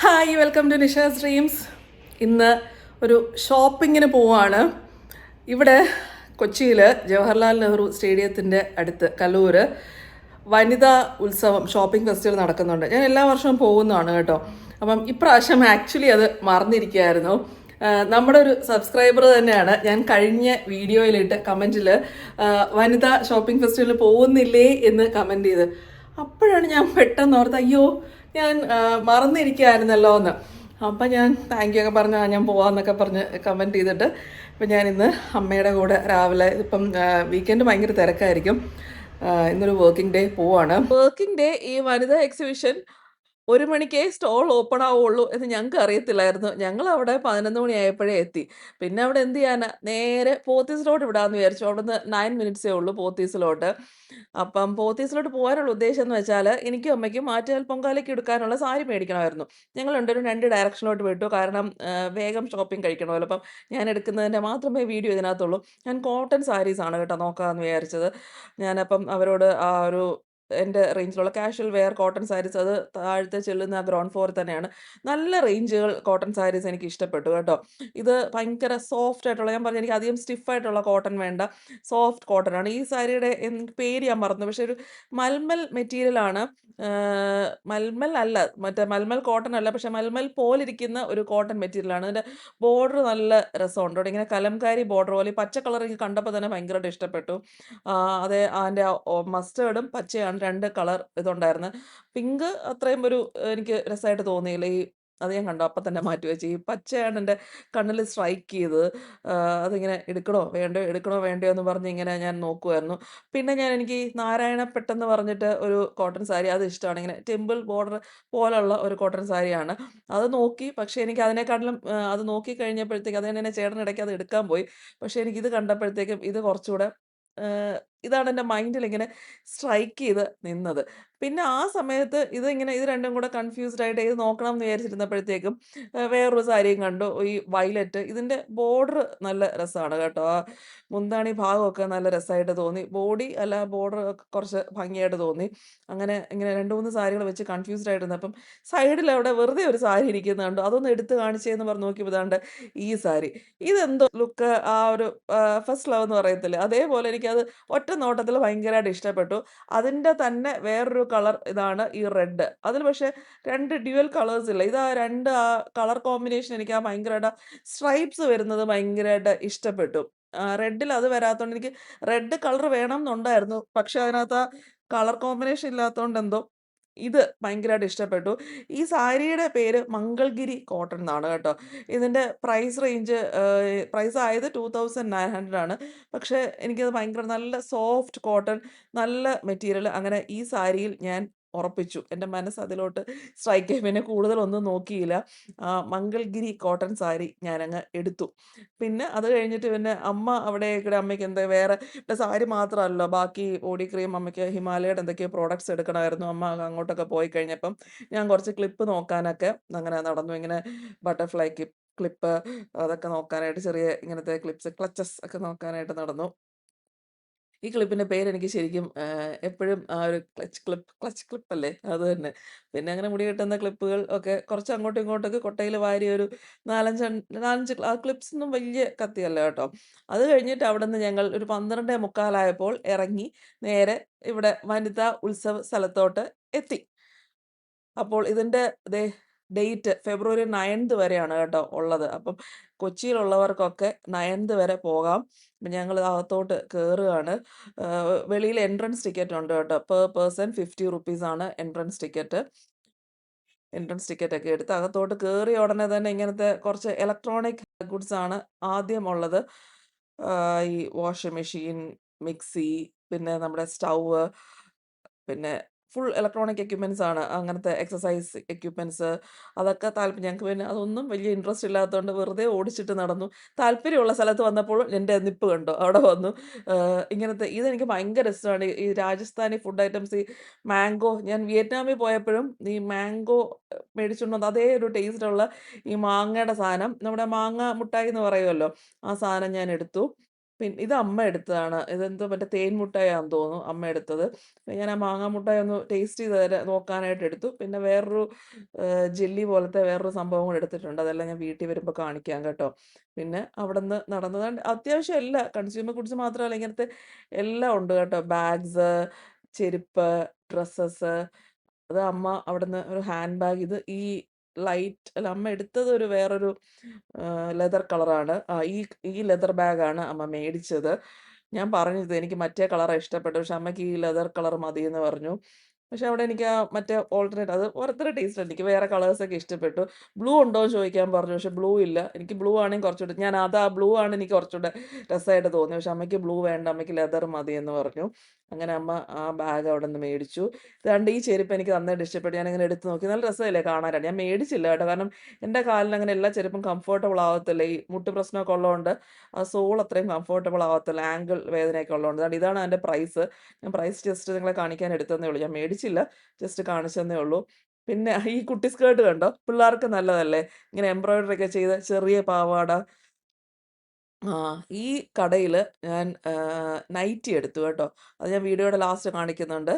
Hi, welcome to Nisha's dreams. ഇന്ന് ഒരു ഷോപ്പിങ്ങിന് പോവാണ്. ഇവിടെ കൊച്ചിയിൽ ജവഹർലാൽ നെഹ്റു സ്റ്റേഡിയത്തിൻ്റെ അടുത്ത് കലൂർ വനിതാ ഉത്സവം ഷോപ്പിംഗ് ഫെസ്റ്റിവൽ നടക്കുന്നുണ്ട്. ഞാൻ എല്ലാ വർഷവും പോകുന്നതാണ് കേട്ടോ. അപ്പം ഇപ്രാവശ്യം ആക്ച്വലി അത് മറന്നിരിക്കുകയായിരുന്നു. നമ്മുടെ ഒരു സബ്സ്ക്രൈബർ തന്നെയാണ് ഞാൻ കഴിഞ്ഞ വീഡിയോയിലിട്ട് കമൻറ്റിൽ വനിതാ ഷോപ്പിംഗ് ഫെസ്റ്റിവലിൽ പോകുന്നില്ലേ എന്ന് കമൻറ്റ് ചെയ്ത്. അപ്പോഴാണ് ഞാൻ പെട്ടെന്ന് ഓർത്ത്, അയ്യോ ഞാൻ മറന്നിരിക്കുകയായിരുന്നല്ലോ എന്ന്. അപ്പം ഞാൻ താങ്ക് യു ഒക്കെ പറഞ്ഞ് ഞാൻ പോവാന്നൊക്കെ പറഞ്ഞ് കമൻറ്റ് ചെയ്തിട്ട് ഇപ്പം ഞാനിന്ന് അമ്മയുടെ കൂടെ രാവിലെ ഇപ്പം വീക്കെൻഡ് ഭയങ്കര തിരക്കായിരിക്കും. ഇന്നൊരു വർക്കിംഗ് ഡേ പോവാണ്. വർക്കിംഗ് ഡേ ഈ വനിതാ എക്സിബിഷൻ 1 മണിക്കേ സ്റ്റോൾ ഓപ്പൺ ആവുള്ളൂ എന്ന് ഞങ്ങൾക്ക് അറിയത്തില്ലായിരുന്നു. ഞങ്ങൾ അവിടെ 11 മണിയായപ്പോഴേ എത്തി. പിന്നെ അവിടെ എന്ത് ചെയ്യാനാ, നേരെ പോത്തീസിലോട്ട് വിടാമെന്ന് വിചാരിച്ചു. അവിടുന്ന് 9 മിനിറ്റ്സേ ഉള്ളൂ പോത്തീസിലോട്ട്. അപ്പം പോത്തീസിലോട്ട് പോകാനുള്ള ഉദ്ദേശം എന്ന് വെച്ചാൽ എനിക്കും അമ്മയ്ക്കും ആറ്റുകാൽ പൊങ്കാലയ്ക്ക് എടുക്കാനുള്ള സാരി മേടിക്കണമായിരുന്നു. ഞങ്ങൾ രണ്ടുപേരും 2 ഡയറക്ഷനിലോട്ട് വിട്ടു. കാരണം വേഗം ഷോപ്പിംഗ് കഴിക്കണമല്ലോ. അപ്പം ഞാൻ എടുക്കുന്നതിൻ്റെ മാത്രമേ വീഡിയോ ഇതിനകത്തുള്ളൂ. ഞാൻ കോട്ടൺ സാരീസാണ് കേട്ടോ നോക്കാമെന്ന് വിചാരിച്ചത്. ഞാനപ്പം അവരോട് ആ ഒരു എൻ്റെ റേഞ്ചിലുള്ള കാഷ്വൽ വെയർ കോട്ടൺ സാരീസ്, അത് താഴത്തെ ചെല്ലുന്ന ഗ്രൗണ്ട് ഫ്ലോറിൽ തന്നെയാണ്. നല്ല റേഞ്ചുകൾ കോട്ടൺ സാരീസ് എനിക്ക് ഇഷ്ടപ്പെട്ടു കേട്ടോ. ഇത് ഭയങ്കര സോഫ്റ്റ് ആയിട്ടുള്ള, ഞാൻ പറഞ്ഞു എനിക്ക് അധികം സ്റ്റിഫായിട്ടുള്ള കോട്ടൺ വേണ്ട, സോഫ്റ്റ് കോട്ടൺ ആണ്. ഈ സാരിയുടെ പേര് ഞാൻ മറന്നു, പക്ഷെ ഒരു മൽമൽ മെറ്റീരിയലാണ്. മൽമൽ അല്ല, മറ്റേ മൽമൽ കോട്ടൺ അല്ല, പക്ഷെ മൽമൽ പോലിരിക്കുന്ന ഒരു കോട്ടൺ മെറ്റീരിയലാണ്. അതിൻ്റെ ബോർഡർ നല്ല രസമുണ്ട് കേട്ടോ. ഇങ്ങനെ കലംകാരി ബോർഡർ പോലെ. ഈ പച്ച കളർ എനിക്ക് കണ്ടപ്പോൾ തന്നെ ഭയങ്കരമായിട്ട് ഇഷ്ടപ്പെട്ടു. അതെ, അതിൻ്റെ മസ്റ്റേർഡും പച്ചയാണ് 2 കളർ ഇതുണ്ടായിരുന്നത്. പിങ്ക് അത്രയും ഒരു എനിക്ക് രസമായിട്ട് തോന്നിയില്ല. അത് ഞാൻ കണ്ടു അപ്പം തന്നെ മാറ്റി വെച്ചു. ഈ പച്ചയാണ് എൻ്റെ കണ്ണിൽ സ്ട്രൈക്ക് ചെയ്തത്. അതിങ്ങനെ എടുക്കണോ വേണ്ടയോ എടുക്കണോ വേണ്ടയോ എന്ന് പറഞ്ഞ് ഇങ്ങനെ ഞാൻ നോക്കുമായിരുന്നു. പിന്നെ എനിക്ക് ഈ നാരായണപ്പെട്ടെന്ന് പറഞ്ഞിട്ട് ഒരു കോട്ടൺ സാരി അത് ഇഷ്ടമാണ്. ഇങ്ങനെ ടെമ്പിൾ ബോർഡർ പോലുള്ള ഒരു കോട്ടൺ സാരിയാണ്. അത് നോക്കി, പക്ഷേ എനിക്ക് അതിനെക്കാട്ടിലും അത് നോക്കി കഴിഞ്ഞപ്പോഴത്തേക്ക് അത് തന്നെ ചേട്ടനിടയ്ക്ക് അത് എടുക്കാൻ പോയി. പക്ഷേ എനിക്കിത് കണ്ടപ്പോഴത്തേക്കും ഇത് കുറച്ചുകൂടെ ഇതാണ് എൻ്റെ മൈൻഡിൽ ഇങ്ങനെ സ്ട്രൈക്ക് ചെയ്ത് നിന്നത്. പിന്നെ ആ സമയത്ത് ഇത് രണ്ടും കൂടെ കൺഫ്യൂസ്ഡ് ആയിട്ട് ഏത് നോക്കണം എന്ന് വിചാരിച്ചിരുന്നപ്പോഴത്തേക്കും വേറൊരു സാരിയും കണ്ടു. ഈ വയലറ്റ്, ഇതിൻ്റെ ബോർഡർ നല്ല രസമാണ് കേട്ടോ. ആ മുന്താണി ഭാഗമൊക്കെ നല്ല രസമായിട്ട് തോന്നി. ബോഡി അല്ല, ബോർഡർ കുറച്ച് ഭംഗിയായിട്ട് തോന്നി. അങ്ങനെ ഇങ്ങനെ 2, 3 സാരികൾ വെച്ച് കൺഫ്യൂസ്ഡ് ആയിട്ടിരുന്നു. അപ്പം സൈഡിൽ അവിടെ വെറുതെ ഒരു സാരി ഇരിക്കുന്നത് കണ്ടു. അതൊന്ന് എടുത്ത് കാണിച്ചതെന്ന് പറഞ്ഞ് നോക്കിയപ്പോൾ ഇതാണ്ട് ഈ സാരി. ഇതെന്തോ ലുക്ക്, ആ ഒരു ഫസ്റ്റ് ലവ് എന്ന് പറയത്തില്ലേ, അതേപോലെ എനിക്കത് ഒറ്റ നോട്ടത്തിൽ ഭയങ്കരമായിട്ട് ഇഷ്ടപ്പെട്ടു. അതിൻ്റെ തന്നെ വേറൊരു കളർ ഇതാണ് ഈ റെഡ്. അതിൽ പക്ഷേ 2 ഡ്യുവൽ കളേഴ്സ് ഇല്ല. ഇത് ആ കളർ കോമ്പിനേഷൻ എനിക്ക് ആ ഭയങ്കരമായിട്ട് സ്ട്രൈപ്സ് വരുന്നത് ഭയങ്കരമായിട്ട് ഇഷ്ടപ്പെട്ടു. റെഡിൽ അത് വരാത്തതുകൊണ്ട് എനിക്ക് റെഡ് കളർ വേണം എന്നുണ്ടായിരുന്നു. പക്ഷെ അതിനകത്ത് ആ കളർ കോമ്പിനേഷൻ ഇല്ലാത്തതുകൊണ്ട് എന്തോ ഇത് ഭയങ്കരമായിട്ട് ഇഷ്ടപ്പെട്ടു. ഈ സാരിയുടെ പേര് മംഗൾഗിരി കോട്ടൺ എന്നാണ് കേട്ടോ. ഇതിൻ്റെ പ്രൈസ് ആയത് 2900 ആണ്. പക്ഷേ എനിക്കത് ഭയങ്കര നല്ല സോഫ്റ്റ് കോട്ടൺ, നല്ല മെറ്റീരിയൽ. അങ്ങനെ ഈ സാരിയിൽ ഞാൻ ഉറപ്പിച്ചു. എൻ്റെ മനസ്സ് അതിലോട്ട് സ്ട്രൈക്ക് ആയി. പിന്നെ കൂടുതലൊന്നും നോക്കിയില്ല. മംഗൾഗിരി കോട്ടൺ സാരി ഞാനങ്ങ് എടുത്തു. പിന്നെ അത് കഴിഞ്ഞിട്ട് പിന്നെ അമ്മ അവിടെയൊക്കെ അമ്മയ്ക്ക് എന്താ വേറെ സാരി മാത്രമല്ലോ, ബാക്കി ബോഡി ക്രീം, അമ്മയ്ക്ക് ഹിമാലയയുടെ എന്തൊക്കെയോ പ്രോഡക്ട്സ് എടുക്കണമായിരുന്നു. അമ്മ അങ്ങോട്ടൊക്കെ പോയി കഴിഞ്ഞപ്പം ഞാൻ കുറച്ച് ക്ലിപ്പ് നോക്കാനൊക്കെ അങ്ങനെ നടന്നു. ഇങ്ങനെ ബട്ടർഫ്ലൈ ക്ലിപ്പ് അതൊക്കെ നോക്കാനായിട്ട്, ചെറിയ ഇങ്ങനത്തെ ക്ലിപ്സ്, ക്ലച്ചസ് ഒക്കെ നോക്കാനായിട്ട് നടന്നു. ഈ ക്ലിപ്പിൻ്റെ പേരെനിക്ക് ശരിക്കും എപ്പോഴും ആ ഒരു ക്ലച്ച് ക്ലിപ്പല്ലേ അത് തന്നെ. പിന്നെ അങ്ങനെ മുടി കെട്ടുന്ന ക്ലിപ്പുകൾ ഒക്കെ കുറച്ച് അങ്ങോട്ടും ഇങ്ങോട്ടൊക്കെ കൊട്ടയിൽ വാരി ഒരു 4, 5 ആ ക്ലിപ്സൊന്നും വലിയ കത്തിയല്ല കേട്ടോ. അത് കഴിഞ്ഞിട്ട് അവിടെ നിന്ന് ഞങ്ങൾ ഒരു 12:45 ഇറങ്ങി നേരെ ഇവിടെ വനിതാ ഉത്സവ സ്ഥലത്തോട്ട് എത്തി. അപ്പോൾ ഇതിൻ്റെ ഡേറ്റ് ഫെബ്രുവരി 9th വരെയാണ് കേട്ടോ ഉള്ളത്. അപ്പം കൊച്ചിയിലുള്ളവർക്കൊക്കെ 9th വരെ പോകാം. അപ്പം ഞങ്ങൾ അകത്തോട്ട് കയറുകയാണ്. വെളിയിൽ എൻട്രൻസ് ടിക്കറ്റ് ഉണ്ട് കേട്ടോ. പെർ പേഴ്സൺ 50 റുപ്പീസാണ് എൻട്രൻസ് ടിക്കറ്റ്. എൻട്രൻസ് ടിക്കറ്റ് ഒക്കെ എടുത്ത് അകത്തോട്ട് കയറിയ ഉടനെ തന്നെ ഇങ്ങനത്തെ കുറച്ച് ഇലക്ട്രോണിക് ഗുഡ്സ് ആണ് ആദ്യം ഉള്ളത്. ഈ വാഷിംഗ് മെഷീൻ, മിക്സി, പിന്നെ നമ്മുടെ സ്റ്റൗവ്, പിന്നെ ഫുൾ ഇലക്ട്രോണിക് എക്യുപ്മെൻറ്റ്സ് ആണ്. അങ്ങനത്തെ എക്സസൈസ് എക്യുപ്മെൻറ്റ്സ് അതൊക്കെ ഞങ്ങൾക്ക് പിന്നെ അതൊന്നും വലിയ ഇൻട്രസ്റ്റ് ഇല്ലാത്തതുകൊണ്ട് വെറുതെ ഓടിച്ചിട്ട് നടന്നു. താല്പര്യമുള്ള സ്ഥലത്ത് വന്നപ്പോൾ എൻ്റെ നിപ്പ് കണ്ടോ അവിടെ വന്നു. ഇങ്ങനത്തെ ഇതെനിക്ക് ഭയങ്കര ഇഷ്ടമാണ്. ഈ രാജസ്ഥാനി ഫുഡ് ഐറ്റംസ്, ഈ മാംഗോ, ഞാൻ വിയറ്റ്നാമിൽ പോയപ്പോഴും ഈ മാംഗോ മേടിച്ചുകൊണ്ട് വന്നു. അതേ ഒരു ടേസ്റ്റുള്ള ഈ മാങ്ങയുടെ സാധനം, നമ്മുടെ മാങ്ങ മുട്ടായി എന്ന് പറയുമല്ലോ, ആ സാധനം ഞാൻ എടുത്തു. പിന്നെ ഇത് അമ്മ എടുത്തതാണ്. ഇതെന്തോ മറ്റേ തേൻ മുട്ടായാന്ന് തോന്നുന്നു അമ്മ എടുത്തത്. ഞാൻ ആ മാങ്ങാ മുട്ടായി ഒന്ന് ടേസ്റ്റ് ചെയ്ത് നോക്കാനായിട്ട് എടുത്തു. പിന്നെ വേറൊരു ജെല്ലി പോലത്തെ വേറൊരു സംഭവം കൂടെ എടുത്തിട്ടുണ്ട്. അതെല്ലാം ഞാൻ വീട്ടിൽ വരുമ്പോൾ കാണിക്കാം കേട്ടോ. പിന്നെ അവിടുന്ന് നടന്നത് അത്യാവശ്യം എല്ലാം കൺസ്യൂമർ ഗുഡ്സ് മാത്രമല്ല ഇങ്ങനത്തെ എല്ലാം ഉണ്ട് കേട്ടോ. ബാഗ്സ്, ചെരുപ്പ്, ഡ്രസ്സസ്. അത് അമ്മ അവിടുന്ന് ഒരു ഹാൻഡ് ബാഗ്. ഇത് ഈ ലൈറ്റ് അല്ല അമ്മ എടുത്തത് ഒരു വേറൊരു ലെതർ കളറാണ്. ഈ ഈ ലെതർ ബാഗാണ് അമ്മ മേടിച്ചത്. ഞാൻ പറഞ്ഞത് എനിക്ക് മറ്റേ കളറാണ് ഇഷ്ടപ്പെട്ടത്. പക്ഷെ അമ്മയ്ക്ക് ഈ ലെതർ കളർ മതിയെന്ന് പറഞ്ഞു. പക്ഷെ അവിടെ എനിക്ക് ആ മറ്റേ ഓൾട്ടർനേറ്റ് അത് ഓരോരുത്തരുടെ ടേസ്റ്റ്. എനിക്ക് വേറെ കളേഴ്സൊക്കെ ഇഷ്ടപ്പെട്ടു. ബ്ലൂ ഉണ്ടോ എന്ന് ചോദിക്കാൻ പറഞ്ഞു. പക്ഷെ ബ്ലൂ ഇല്ല. എനിക്ക് ബ്ലൂ ആണെങ്കിൽ കുറച്ചുകൂടെ ഞാൻ അത് ആ ബ്ലൂ ആണ് എനിക്ക് കുറച്ചുകൂടെ രസമായിട്ട് തോന്നി. പക്ഷെ അമ്മയ്ക്ക് ബ്ലൂ വേണ്ട, അമ്മയ്ക്ക് ലെതർ മതി എന്ന് പറഞ്ഞു. അങ്ങനെ അമ്മ ആ ബാഗ് അവിടെ നിന്ന് മേടിച്ചു. ഇതാണ്ട് ഈ ചെരുപ്പ് എനിക്ക് നന്നായിട്ട് ഇഷ്ടപ്പെട്ടു. ഞാനിങ്ങനെ എടുത്ത് നോക്കി. നല്ല രസമല്ലേ കാണാനായിട്ട്. ഞാൻ മേടിച്ചില്ല കേട്ടോ. കാരണം എൻ്റെ കാലിന് അങ്ങനെ എല്ലാ ചെരുപ്പും കംഫർട്ടബിൾ ആവത്തില്ല. ഈ മുട്ട് പ്രശ്നമൊക്കെ ഉള്ളതുകൊണ്ട് ആ സോൾ അത്രയും കംഫർട്ടബിൾ ആവത്തില്ല. ആങ്കിൾ വേദനയൊക്കെ ഉള്ളതുകൊണ്ട്. അതുകൊണ്ട് ഇതാണ് അതിൻ്റെ പ്രൈസ്. ഞാൻ പ്രൈസ് ജസ്റ്റ് നിങ്ങളെ കാണിക്കാൻ എടുത്തതന്നേ ഉള്ളൂ. ഞാൻ മേടിച്ചില്ല, ജസ്റ്റ് കാണിച്ചതന്നേ ഉള്ളൂ. പിന്നെ ഈ കുട്ടി സ്കേർട്ട് കണ്ടോ? പിള്ളേർക്ക് നല്ലതല്ലേ? ഇങ്ങനെ എംബ്രോയിഡറി ഒക്കെ ചെയ്ത് ചെറിയ പാവാട. ആ, ഈ കടയില് ഞാൻ നൈറ്റി എടുത്തു കേട്ടോ. അത് ഞാൻ വീഡിയോയുടെ ലാസ്റ്റ് കാണിക്കുന്നുണ്ട്.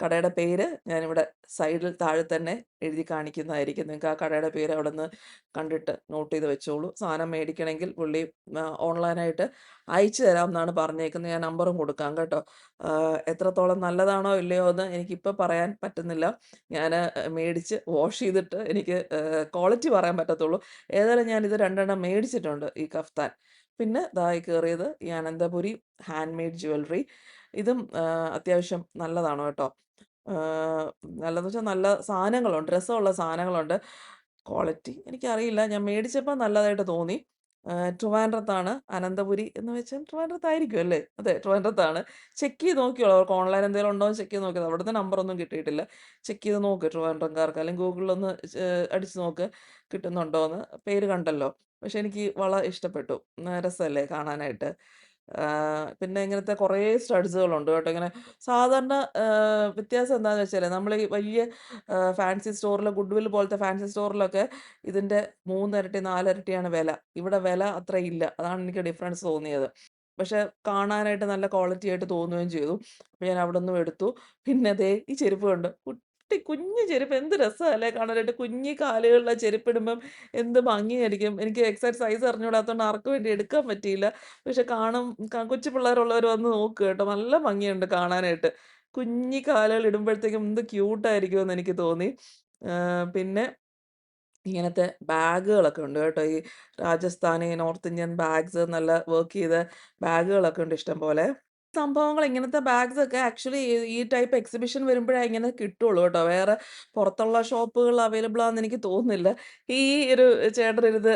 കടയുടെ പേര് ഞാനിവിടെ സൈഡിൽ താഴെ തന്നെ എഴുതി കാണിക്കുന്നതായിരിക്കും. നിങ്ങൾക്ക് ആ കടയുടെ പേര് അവിടുന്ന് കണ്ടിട്ട് നോട്ട് ചെയ്ത് വെച്ചോളൂ. സാധനം മേടിക്കണമെങ്കിൽ പുള്ളി ഓൺലൈനായിട്ട് അയച്ചു തരാമെന്നാണ് പറഞ്ഞേക്കുന്നത്. ഞാൻ നമ്പറും കൊടുക്കാം കേട്ടോ. എത്രത്തോളം നല്ലതാണോ ഇല്ലയോ എന്ന് എനിക്കിപ്പോൾ പറയാൻ പറ്റുന്നില്ല. ഞാൻ മേടിച്ച് വാഷ് ചെയ്തിട്ട് എനിക്ക് ക്വാളിറ്റി പറയാൻ പറ്റത്തുള്ളൂ. ഏതായാലും ഞാനിത് 2 എണ്ണം മേടിച്ചിട്ടുണ്ട് ഈ കഫ്താൻ. പിന്നെ ദാ കയറിയത് ഈ അനന്തപുരി ഹാൻഡ് മെയ്ഡ് ജ്വല്ലറി. ഇതും അത്യാവശ്യം നല്ലതാണ് കേട്ടോ. നല്ലതെന്ന് വെച്ചാൽ നല്ല സാധനങ്ങളുണ്ട്, രസമുള്ള സാധനങ്ങളുണ്ട്. ക്വാളിറ്റി എനിക്കറിയില്ല. ഞാൻ മേടിച്ചപ്പോൾ നല്ലതായിട്ട് തോന്നി. ട്രിവാൻഡ്രത്താണ് അനന്തപുരി എന്ന് വെച്ചാൽ ട്രിവാൻഡ്രത്തായിരിക്കും അല്ലേ? അതെ, ട്രിവാൻഡ്രത്താണ്. ചെക്ക് ചെയ്ത് നോക്കിയോളൂ. അവർക്ക് ഓൺലൈൻ എന്തെങ്കിലും ഉണ്ടോ എന്ന് ചെക്ക് ചെയ്ത് നോക്കിയത്. അവിടുത്തെ നമ്പറൊന്നും കിട്ടിയിട്ടില്ല. ചെക്ക് ചെയ്ത് നോക്ക് ട്രിവാൻഡ്രംകാർക്ക്. അല്ലെങ്കിൽ ഗൂഗിളിലൊന്ന് അടിച്ച് നോക്ക് കിട്ടുന്നുണ്ടോ എന്ന്. പേര് കണ്ടല്ലോ. പക്ഷെ എനിക്ക് ഇഷ്ടപ്പെട്ടു. രസമല്ലേ കാണാനായിട്ട്. പിന്നെ ഇങ്ങനത്തെ കുറേ സ്റ്റഡ്സുകളുണ്ട് കേട്ടോ. ഇങ്ങനെ സാധാരണ വ്യത്യാസം എന്താണെന്ന് വെച്ചാൽ നമ്മൾ ഈ വലിയ ഫാൻസി സ്റ്റോറിൽ ഗുഡ്വിൽ പോലത്തെ ഫാൻസി സ്റ്റോറിലൊക്കെ ഇതിൻ്റെ 3 ഇരട്ടി 4 ഇരട്ടിയാണ് വില. ഇവിടെ വില അത്ര ഇല്ല. അതാണ് എനിക്ക് ഡിഫറൻസ് തോന്നിയത്. പക്ഷെ കാണാനായിട്ട് നല്ല ക്വാളിറ്റി ആയിട്ട് തോന്നുകയും ചെയ്തു. അപ്പോൾ ഞാൻ അവിടെ നിന്നും എടുത്തു. പിന്നെ ദേ ഈ ചെരുപ്പ് കണ്ടോ? കുഞ്ഞു ചെരുപ്പ്. എന്ത് രസമല്ലേ കാണാനായിട്ട്. കുഞ്ഞി കാലുകളിലെ ചെരുപ്പിടുമ്പം എന്ത് ഭംഗിയായിരിക്കും. എനിക്ക് എക്സാക്റ്റ് സൈസ് അറിഞ്ഞുകൂടാത്തതുകൊണ്ട് ആർക്കും വേണ്ടി എടുക്കാൻ പറ്റിയില്ല. പക്ഷെ കൊച്ചു പിള്ളേരുള്ളവർ വന്ന് നോക്ക് കേട്ടോ. നല്ല ഭംഗിയുണ്ട് കാണാനായിട്ട്. കുഞ്ഞി കാലുകൾ ഇടുമ്പോഴത്തേക്കും എന്ത് ക്യൂട്ടായിരിക്കുമെന്ന് എനിക്ക് തോന്നി. പിന്നെ ഇങ്ങനത്തെ ബാഗുകളൊക്കെ ഉണ്ട് കേട്ടോ. ഈ രാജസ്ഥാനി, നോർത്ത് ഇന്ത്യൻ ബാഗ്സ് നല്ല വർക്ക് ചെയ്ത ബാഗുകളൊക്കെ ഉണ്ട് ഇഷ്ടം പോലെ. സംഭവങ്ങൾ ഇങ്ങനത്തെ ബാഗ്സൊക്കെ ആക്ച്വലി ഈ ടൈപ്പ് എക്സിബിഷൻ വരുമ്പോഴേ ഇങ്ങനെ കിട്ടുള്ളൂ കേട്ടോ. വേറെ പുറത്തുള്ള ഷോപ്പുകളിൽ അവൈലബിൾ ആണെന്ന് എനിക്ക് തോന്നുന്നില്ല. ഈ ഒരു ചേട്ടനിരുന്ന്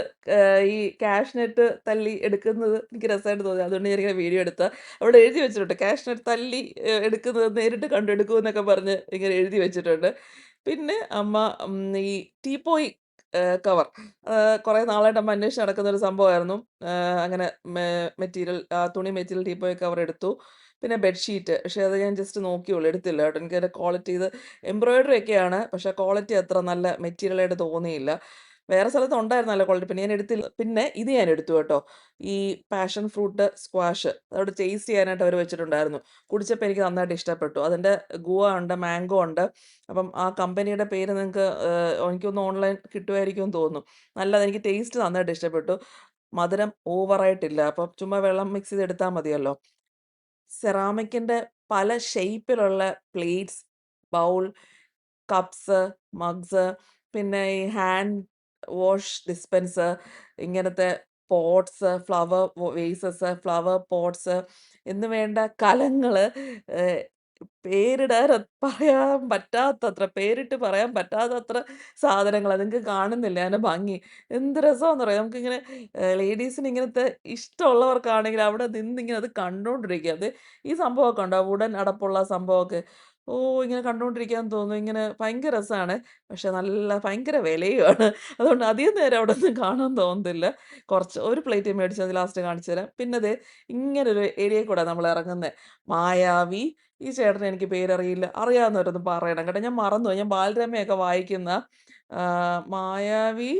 ഈ ക്യാഷ് നെറ്റ് തല്ലി എടുക്കുന്നത് എനിക്ക് രസമായിട്ട് തോന്നി. അതുകൊണ്ട് ഞാനിങ്ങനെ വീഡിയോ എടുത്ത അവിടെ എഴുതി വെച്ചിട്ടുണ്ട്, ക്യാഷ് നെറ്റ് തല്ലി എടുക്കുന്നത് നേരിട്ട് കണ്ടെടുക്കുമെന്നൊക്കെ പറഞ്ഞ് ഇങ്ങനെ എഴുതി വെച്ചിട്ടുണ്ട്. പിന്നെ അമ്മ ഈ ടീപ്പോയി കവർ കുറേ നാളായിട്ട് അമ്മ അന്വേഷിച്ച് നടക്കുന്ന ഒരു സംഭവമായിരുന്നു. അങ്ങനെ മെറ്റീരിയൽ തുണി മെറ്റീരിയൽ ടീപ്പോയി കവർ എടുത്തു. പിന്നെ ബെഡ്ഷീറ്റ്. പക്ഷേ അത് ഞാൻ ജസ്റ്റ് നോക്കിയുള്ളൂ, എടുത്തില്ല കേട്ടോ. എനിക്കതിൻ്റെ ക്വാളിറ്റി ഇത് എംബ്രോയിഡറി ഒക്കെയാണ്, പക്ഷേ ക്വാളിറ്റി അത്ര നല്ല മെറ്റീരിയലായിട്ട് തോന്നിയില്ല. വേറെ സ്ഥലത്ത് ഉണ്ടായിരുന്നു നല്ല ക്വാളിറ്റി. പിന്നെ ഞാൻ എടുത്തില്ല. പിന്നെ ഇത് ഞാൻ എടുത്തു കേട്ടോ. ഈ പാഷൻ ഫ്രൂട്ട് സ്ക്വാഷ് അതവിടെ ടേസ്റ്റ് ചെയ്യാനായിട്ട് അവർ വെച്ചിട്ടുണ്ടായിരുന്നു. കുടിച്ചപ്പോൾ എനിക്ക് നന്നായിട്ട് ഇഷ്ടപ്പെട്ടു. അതിൻ്റെ ഗുവ ഉണ്ട്, മാംഗോ ഉണ്ട്. അപ്പം ആ കമ്പനിയുടെ പേര് നിങ്ങൾക്ക് എനിക്കൊന്ന് ഓൺലൈൻ കിട്ടുമായിരിക്കും എന്ന് തോന്നുന്നു. നല്ലത്, എനിക്ക് ടേസ്റ്റ് നന്നായിട്ട് ഇഷ്ടപ്പെട്ടു. മധുരം ഓവറായിട്ടില്ല. അപ്പം ചുമ്മാ വെള്ളം മിക്സ് ചെയ്ത് എടുത്താൽ മതിയല്ലോ. സെറാമിക്കിൻ്റെ പല ഷേപ്പിലുള്ള പ്ലേറ്റ്സ്, ബൗൾ, കപ്സ്, മഗ്സ്, പിന്നെ ഈ ഹാൻഡ് വാഷ് ഡിസ്പെൻസർ, ഇങ്ങനത്തെ pots, flower vases, flower pots എന്ന് വേണ്ട കലങ്ങള്, ഏഹ്, പറയാൻ പറ്റാത്തത്ര, പേരിട്ട് പറയാൻ പറ്റാത്തത്ര സാധനങ്ങളാ. നിങ്ങക്ക് കാണുന്നില്ല അതിന്റെ ഭംഗി. എന്ത് രസാന്നറിയോ? നമുക്കിങ്ങനെ ലേഡീസിന് ഇങ്ങനത്തെ ഇഷ്ടമുള്ളവർക്കാണെങ്കിൽ അവിടെ നിന്നിങ്ങനെ അത് കണ്ടോണ്ടിരിക്കാം. അത് ഈ സംഭവമൊക്കെ ഉണ്ടോ? വുഡൻ അടപ്പുള്ള സംഭവമൊക്കെ. ഇങ്ങനെ കണ്ടോണ്ടിരിക്കാൻ തോന്നും. ഇങ്ങനെ ഭയങ്കര രസാണ്. പക്ഷെ നല്ല ഭയങ്കര വിലയുമാണ്. അതുകൊണ്ട് അധികം നേരം അവിടെയൊന്നും കാണാൻ തോന്നത്തില്ല. കുറച്ച് ഒരു പ്ലേറ്റ് മേടിച്ചത് ലാസ്റ്റ് കാണിച്ചു തരാം. പിന്നെ ദേ ഇങ്ങനൊരു ഏരിയയിൽ കൂടെ നമ്മൾ ഇറങ്ങുന്നത്. മായാവി. ഈ ചേട്ടനെ എനിക്ക് പേരറിയില്ല. അറിയാവുന്നവരൊന്ന് പറയണം കേട്ടോ. ഞാൻ മറന്നുപോയി. ഞാൻ ബാലരമയൊക്കെ വായിക്കുന്ന മായാവി.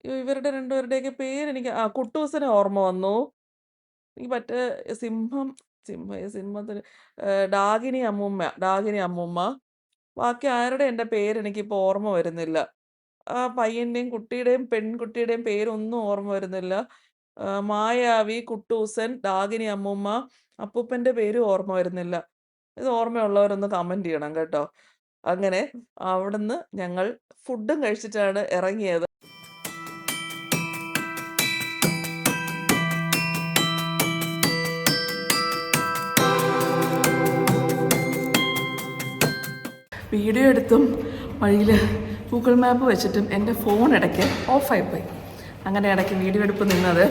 ഇവരുടെ രണ്ടുപേരുടെയൊക്കെ പേരെനിക്ക് കുട്ടൂസനെ ഓർമ്മ വന്നു. എനിക്ക് മറ്റേ സിംഹത്തിന് ഡാഗിനി അമ്മുമ്മ. ബാക്കി ആരുടെ എൻ്റെ പേരെനിക്കിപ്പോൾ ഓർമ്മ വരുന്നില്ല. ആ പയ്യൻ്റെയും പെൺകുട്ടിയുടെയും പേരൊന്നും ഓർമ്മ വരുന്നില്ല. മായാവി, കുട്ടൂസൻ, ഡാഗിനി അമ്മുമ്മ, അപ്പൂപ്പൻ്റെ പേരും ഓർമ്മ വരുന്നില്ല. ഇത് ഓർമ്മയുള്ളവരൊന്ന് കമൻറ്റ് ചെയ്യണം കേട്ടോ. അങ്ങനെ അവിടുന്ന് ഞങ്ങൾ ഫുഡും കഴിച്ചിട്ടാണ് ഇറങ്ങിയത്. വീഡിയോ എടുത്തും വഴിയിൽ ഗൂഗിൾ മാപ്പ് വെച്ചിട്ടും എൻ്റെ ഫോൺ ഇടയ്ക്ക് ഓഫായിപ്പോയി. അങ്ങനെ ഇടയ്ക്ക് വീഡിയോ എടുപ്പ് നിന്നത്.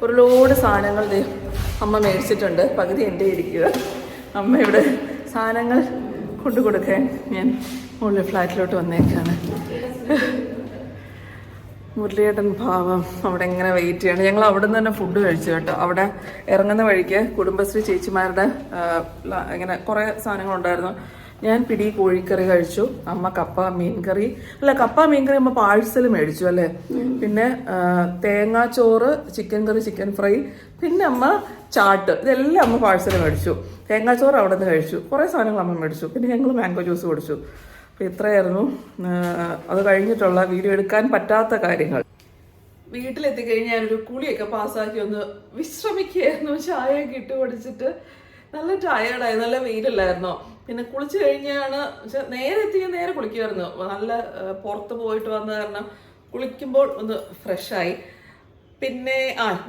ഒരു ലോഡ് സാധനങ്ങൾ അമ്മ മേടിച്ചിട്ടുണ്ട്. പകുതി എൻ്റെ ഇരിക്കുക. അമ്മ ഇവിടെ സാധനങ്ങൾ കൊണ്ടു കൊടുക്കാൻ ഞാൻ മുകളിൽ ഫ്ലാറ്റിലോട്ട് വന്നേക്കാണ്. മുരളിയേട്ടൻ ഭാവം അവിടെ ഇങ്ങനെ വെയിറ്റ് ചെയ്യണം. ഞങ്ങൾ അവിടെ നിന്ന് തന്നെ ഫുഡ് കഴിച്ചു കേട്ടോ. അവിടെ ഇറങ്ങുന്ന വഴിക്ക് കുടുംബശ്രീ ചേച്ചിമാരുടെ ഇങ്ങനെ കുറേ സാധനങ്ങളുണ്ടായിരുന്നു. ഞാൻ പിടി കോഴിക്കറി കഴിച്ചു. അമ്മ കപ്പ മീൻകറി അമ്മ പാഴ്സൽ മേടിച്ചു അല്ലേ. പിന്നെ തേങ്ങാച്ചോറ്, ചിക്കൻ കറി, ചിക്കൻ ഫ്രൈ, പിന്നെ അമ്മ ചാട്ട്, ഇതെല്ലാം അമ്മ പാഴ്സൽ മേടിച്ചു. തേങ്ങാച്ചോറ് അവിടെ നിന്ന് കഴിച്ചു. കുറേ സാധനങ്ങൾ അമ്മ മേടിച്ചു. പിന്നെ ഞങ്ങൾ മാംഗോ ജ്യൂസ് കുടിച്ചു. അപ്പോൾ ഇത്രയായിരുന്നു അത് കഴിഞ്ഞിട്ടുള്ള വീഡിയോ എടുക്കാൻ പറ്റാത്ത കാര്യങ്ങൾ. വീട്ടിലെത്തിക്കഴിഞ്ഞാൽ ഞാനൊരു കുളിയൊക്കെ പാസ്സാക്കി ഒന്ന് വിശ്രമിക്കുകയായിരുന്നു. ചായയൊക്കെ ഇട്ട് കുടിച്ചിട്ട് നല്ല ടയേർഡായി. നല്ല വെയിലല്ലായിരുന്നോ. പിന്നെ കുളിച്ച് കഴിഞ്ഞാണ് നേരെ കുളിക്കുമായിരുന്നു. നല്ല പുറത്ത് പോയിട്ട് വന്ന കാരണം കുളിക്കുമ്പോൾ ഒന്ന് ഫ്രഷായി. പിന്നെ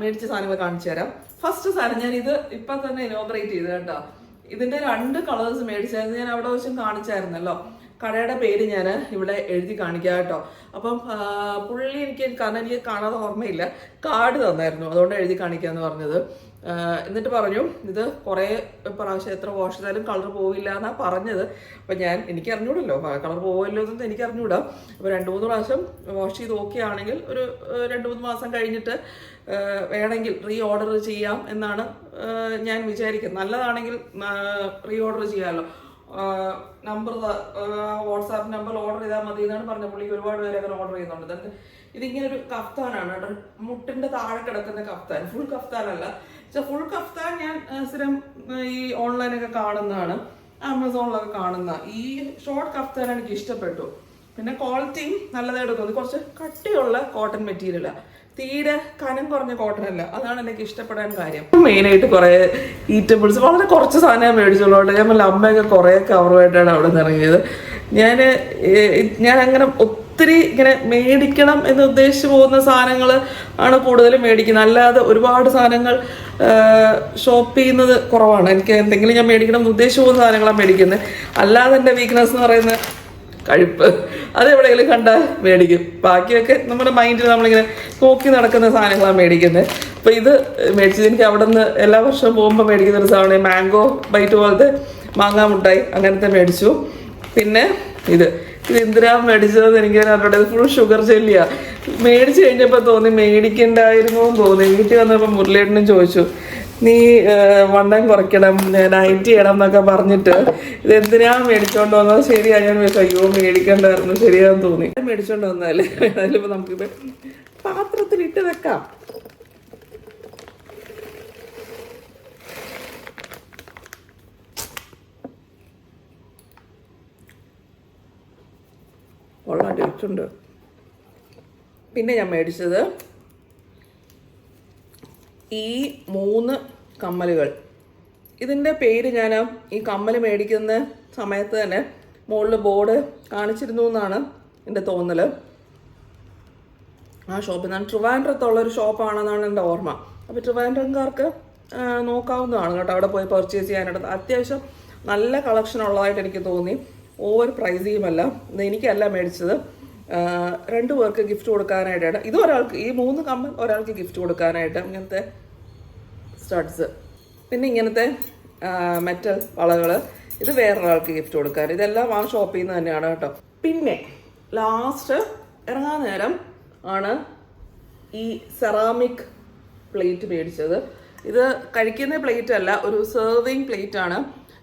മേടിച്ച സാധനങ്ങൾ കാണിച്ചു തരാം. ഫസ്റ്റ് സാധനം ഞാനിത് ഇപ്പം തന്നെ ഇനോഗ്രേറ്റ് ചെയ്ത് കേട്ടോ. ഇതിൻ്റെ 2 കളേഴ്സ് മേടിച്ചായിരുന്നു. ഞാൻ അവിടെ വെച്ചും കാണിച്ചായിരുന്നല്ലോ. കടയുടെ പേര് ഞാൻ ഇവിടെ എഴുതി കാണിക്കാം കേട്ടോ. അപ്പം പുള്ളി എനിക്ക് കാണാതെ ഓർമ്മയില്ല, കാർഡ് തന്നായിരുന്നു, അതുകൊണ്ട് എഴുതി കാണിക്കാമെന്ന് പറഞ്ഞത്. എന്നിട്ട് പറഞ്ഞു ഇത് കുറേ പ്രാവശ്യം എത്ര വാഷ് ചെയ്താലും കളർ പോവില്ല എന്നാണ് പറഞ്ഞത്. അപ്പം എനിക്ക് അറിഞ്ഞൂടല്ലോ കളർ പോവില്ലോ എന്നൊന്നും എനിക്ക് അറിഞ്ഞൂടാ. അപ്പോൾ 2-3 പ്രാവശ്യം വാഷ് ചെയ്ത് ഓക്കെ ആണെങ്കിൽ ഒരു 2-3 മാസം കഴിഞ്ഞിട്ട് വേണമെങ്കിൽ റീ ഓർഡർ ചെയ്യാം എന്നാണ് ഞാൻ വിചാരിക്കുന്നത്. നല്ലതാണെങ്കിൽ റീ ഓർഡർ ചെയ്യാമല്ലോ. നമ്പർ വാട്സാപ്പ് നമ്പറിൽ ഓർഡർ ചെയ്താൽ മതി എന്നാണ് പറഞ്ഞ. പുള്ളിക്ക് ഒരുപാട് പേര് അങ്ങനെ ഓർഡർ ചെയ്യുന്നുണ്ട്. ഇതിങ്ങനെ ഒരു കഫ്താനാണ് കേട്ടോ. മുട്ടിന്റെ താഴെ കിടക്കുന്ന കഫ്താൻ, ഫുൾ കഫ്താനല്ല. ഫുൾ കഫ്താൻ ഞാൻ സ്ഥിരം ഈ ഓൺലൈനൊക്കെ കാണുന്നതാണ്, ആമസോണിലൊക്കെ കാണുന്ന. ഈ ഷോർട്ട് കഫ്താൻ എനിക്ക് ഇഷ്ടപ്പെട്ടു. പിന്നെ ക്വാളിറ്റിയും നല്ലതായിട്ട് തോന്നി. കുറച്ച് കട്ടിയുള്ള കോട്ടൺ മെറ്റീരിയലാണ്, തീരെ കനം കുറഞ്ഞ കോട്ടൺ അല്ല. അതാണ് എനിക്ക് ഇഷ്ടപ്പെടാൻ കാര്യം. മെയിനായിട്ട് കുറേ ഈറ്റബിൾസ്, വളരെ കുറച്ച് സാധനം മേടിച്ചുള്ളൂ. ഞാൻ അമ്മയൊക്കെ കുറേ കവറുമായിട്ടാണ് അവിടെ നിന്ന് ഇറങ്ങിയത്. ഞാൻ അങ്ങനെ ഒത്തിരി ഇങ്ങനെ മേടിക്കണം എന്ന് ഉദ്ദേശിച്ച് പോകുന്ന സാധനങ്ങൾ ആണ് കൂടുതലും മേടിക്കുന്നത്. അല്ലാതെ ഒരുപാട് സാധനങ്ങൾ ഷോപ്പ് ചെയ്യുന്നത് കുറവാണ്. എനിക്ക് എന്തെങ്കിലും ഞാൻ മേടിക്കണം എന്ന് ഉദ്ദേശിച്ച് പോകുന്ന സാധനങ്ങളാണ് മേടിക്കുന്നത്. അല്ലാതെ എൻ്റെ വീക്ക്നെസ് എന്ന് പറയുന്നത് കഴിപ്പ്, അതെവിടെയെങ്കിലും കണ്ടാൽ മേടിക്കും. ബാക്കിയൊക്കെ നമ്മുടെ മൈൻഡിൽ നമ്മളിങ്ങനെ നോക്കി നടക്കുന്ന സാധനങ്ങളാണ് മേടിക്കുന്നത്. അപ്പോൾ ഇത് മേടിച്ചത് എനിക്ക് അവിടെ നിന്ന് എല്ലാ വർഷവും പോകുമ്പോൾ മേടിക്കുന്ന ഒരു സാധനം മാംഗോ ബൈറ്റ് പോലത്തെ മാങ്ങാ മുട്ടായി അങ്ങനത്തെ മേടിച്ചു. പിന്നെ ഇത് എന്തിനാ മേടിച്ചതെന്ന് എനിക്ക് അറിഞ്ഞൂടെ. ഫുൾ ഷുഗർ ജെല്ലിയാണ്. മേടിച്ച് കഴിഞ്ഞപ്പോൾ തോന്നി മേടിക്കണ്ടായിരുന്നു എന്ന് തോന്നി. വീട്ടിൽ വന്നപ്പോൾ മുരളിയേട്ടനും ചോദിച്ചു നീ വണ്ണം കുറയ്ക്കണം, ഡയറ്റ് ചെയ്യണം എന്നൊക്കെ പറഞ്ഞിട്ട് ഇതെന്തിനാ മേടിച്ചോണ്ട് വന്നത്. ശരിയാ, ഞാൻ അയ്യോ മേടിക്കണ്ടായിരുന്നു, ശരിയാന്ന് തോന്നി. മേടിച്ചോണ്ട് വന്നാലേ അതിലിപ്പോൾ നമുക്കിപ്പോൾ പാത്രത്തിലിട്ട് വെക്കാം. കൊള്ളാം, ടേസ്റ്റുണ്ട്. പിന്നെ ഞാൻ മേടിച്ചത് ഈ 3 കമ്മലുകൾ. ഇതിൻ്റെ പേര് ഞാൻ ഈ കമ്മൽ മേടിക്കുന്ന സമയത്ത് തന്നെ മുകളിൽ ബോർഡ് കാണിച്ചിരുന്നു എന്നാണ് എൻ്റെ തോന്നൽ. ആ ഷോപ്പിൽ ഞാൻ ട്രിവാൻഡ്രത്തുള്ളൊരു ഷോപ്പാണെന്നാണ് എൻ്റെ ഓർമ്മ. അപ്പോൾ ട്രിവാൻഡ്രംകാർക്ക് നോക്കാവുന്നതാണ് കേട്ടോ അവിടെ പോയി പർച്ചേസ് ചെയ്യാനായിട്ട്. അത്യാവശ്യം നല്ല കളക്ഷൻ ഉള്ളതായിട്ട് എനിക്ക് തോന്നി. ഓവർ പ്രൈസിയുമല്ല. എനിക്കല്ല മേടിച്ചത്, 2 പേർക്ക് ഗിഫ്റ്റ് കൊടുക്കാനായിട്ടാണ്. ഇത് ഒരാൾക്ക്, ഈ 3 കമ്മൽ ഒരാൾക്ക് ഗിഫ്റ്റ് കൊടുക്കാനായിട്ട് ഇങ്ങനത്തെ സ്റ്റഡ്സ്. പിന്നെ ഇങ്ങനത്തെ മെറ്റൽ വളകൾ, ഇത് വേറൊരാൾക്ക് ഗിഫ്റ്റ് കൊടുക്കാൻ. ഇതെല്ലാം ആ ഷോപ്പിൽ നിന്ന് തന്നെയാണ് കേട്ടോ. പിന്നെ ലാസ്റ്റ് ഇറങ്ങാൻ നേരം ആണ് ഈ സെറാമിക് പ്ലേറ്റ് മേടിച്ചത്. ഇത് കഴിക്കുന്ന പ്ലേറ്റ് അല്ല, ഒരു സെർവിങ് പ്ലേറ്റ് ആണ്.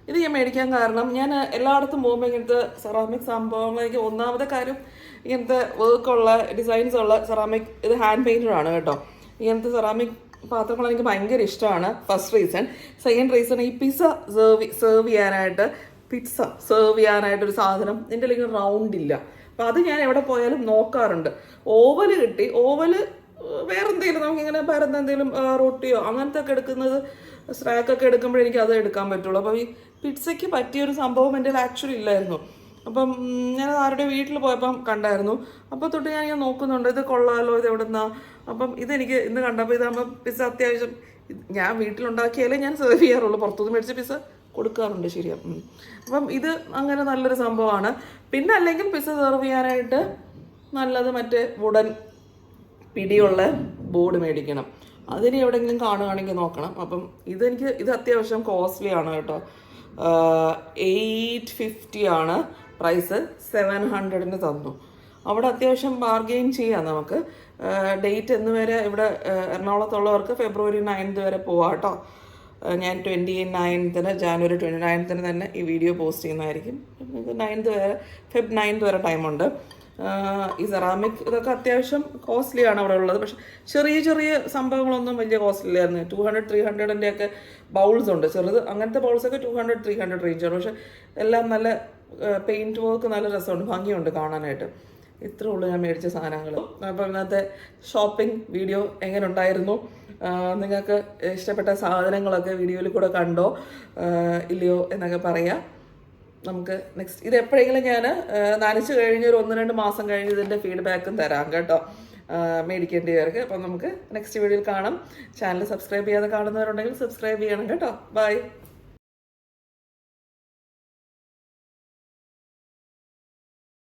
ഇത് ഞാൻ മേടിക്കാൻ കാരണം ഞാൻ എല്ലായിടത്തും പോകുമ്പോൾ ഇങ്ങനത്തെ സെറാമിക് സംഭവങ്ങളെനിക്ക് ഒന്നാമത്തെ കാര്യം ഇങ്ങനത്തെ വർക്കുള്ള ഡിസൈൻസ് ഉള്ള സെറാമിക്, ഇത് ഹാൻഡ് പെയിൻറ്റഡ് ആണ് കേട്ടോ. ഇങ്ങനത്തെ സെറാമിക് പാത്രങ്ങൾ എനിക്ക് ഭയങ്കര ഇഷ്ടമാണ്. First reason. സെക്കൻഡ് റീസൺ, ഈ പിസ്സ സെർവ് ചെയ്യാനായിട്ടൊരു സാധനം എൻ്റെ അല്ലെങ്കിൽ റൗണ്ട് ഇല്ല. അപ്പം അത് ഞാൻ എവിടെ പോയാലും നോക്കാറുണ്ട്. ഓവല് കിട്ടി, ഓവല് വേറെ എന്തെങ്കിലും നമുക്കിങ്ങനെ പരന്ന എന്തെങ്കിലും റൊട്ടിയോ അങ്ങനത്തെ ഒക്കെ എടുക്കുന്നത്, സ്നാക്കൊക്കെ എടുക്കുമ്പോൾ എനിക്ക് അത് എടുക്കാൻ പറ്റുള്ളൂ. അപ്പോൾ ഈ പിസ്സയ്ക്ക് പറ്റിയൊരു സംഭവം എൻ്റെ ആക്ച്വലി ഇല്ലായിരുന്നു. അപ്പം ഞാൻ ആരുടെ വീട്ടിൽ പോയപ്പം കണ്ടായിരുന്നു. അപ്പോൾ തൊട്ട് ഞാൻ നോക്കുന്നുണ്ട്, ഇത് കൊള്ളാമല്ലോ, ഇത് എവിടുന്നാ. അപ്പം ഇതെനിക്ക് ഇന്ന് കണ്ടപ്പോൾ ഇതാകുമ്പം പിസ്സ അത്യാവശ്യം ഞാൻ വീട്ടിലുണ്ടാക്കിയാലേ ഞാൻ സെർവ് ചെയ്യാറുള്ളൂ. പുറത്തുനിന്ന് മേടിച്ച പിസ്സ കൊടുക്കാറുണ്ട്, ശരിയാണ്. അപ്പം ഇത് അങ്ങനെ നല്ലൊരു സംഭവമാണ്. പിന്നെ അല്ലെങ്കിൽ പിസ്സ സെർവ് ചെയ്യാനായിട്ട് നല്ലത് മറ്റേ വുഡൻ പിടിയുള്ള ബോർഡ് മേടിക്കണം. അതിന് എവിടെയെങ്കിലും കാണുകയാണെങ്കിൽ നോക്കണം. അപ്പം ഇത് അത്യാവശ്യം കോസ്റ്റ്ലി ആണ് കേട്ടോ. 850 ആണ് പ്രൈസ്. 700 തന്നു. അവിടെ അത്യാവശ്യം ബാർഗെയിൻ ചെയ്യാം നമുക്ക്. ഡേറ്റ് എന്ന് വരെ ഇവിടെ എറണാകുളത്തുള്ളവർക്ക് February 9th വരെ പോവാം കേട്ടോ. ഞാൻ 29th January 29th തന്നെ ഈ വീഡിയോ പോസ്റ്റ് ചെയ്യുന്നതായിരിക്കും. 9th വരെ Feb 9th വരെ ടൈമുണ്ട്. ഈ സെറാമിക് ഇതൊക്കെ അത്യാവശ്യം കോസ്റ്റ്ലി ആണ് അവിടെ ഉള്ളത്. പക്ഷെ ചെറിയ ചെറിയ സംഭവങ്ങളൊന്നും വലിയ കോസ്റ്റ്ലി ഇല്ലായിരുന്നു. 200-300 ഒക്കെ ബൗൾസ് ഉണ്ട്, ചെറുത്. അങ്ങനത്തെ ബൗൾസൊക്കെ 200-300 റേഞ്ചാണ്. പക്ഷെ എല്ലാം നല്ല പെയിൻറ്റ് വർക്ക്, നല്ല രസമുണ്ട്, ഭംഗിയുണ്ട് കാണാനായിട്ട്. ഇത്രേ ഉള്ളൂ ഞാൻ മേടിച്ച സാധനങ്ങൾ. അപ്പോൾ ഇന്നത്തെ ഷോപ്പിംഗ് വീഡിയോ എങ്ങനെ ഉണ്ടായിരുന്നു? നിങ്ങൾക്ക് ഇഷ്ടപ്പെട്ട സാധനങ്ങളൊക്കെ വീഡിയോയിൽ കൂടെ കണ്ടോ ഇല്ലയോ എന്നൊക്കെ പറയാം. നമുക്ക് നെക്സ്റ്റ് ഇത് എപ്പോഴെങ്കിലും ഞാൻ നനച്ച് കഴിഞ്ഞ് ഒരു 1-2 മാസം കഴിഞ്ഞ് ഇതിൻ്റെ ഫീഡ്ബാക്കും തരാം കേട്ടോ, മേടിക്കേണ്ടവർക്ക്. അപ്പം നമുക്ക് നെക്സ്റ്റ് വീഡിയോയിൽ കാണാം. ചാനൽ സബ്സ്ക്രൈബ് ചെയ്യാതെ കാണുന്നവരുണ്ടെങ്കിൽ സബ്സ്ക്രൈബ് ചെയ്യണം കേട്ടോ. ബൈ.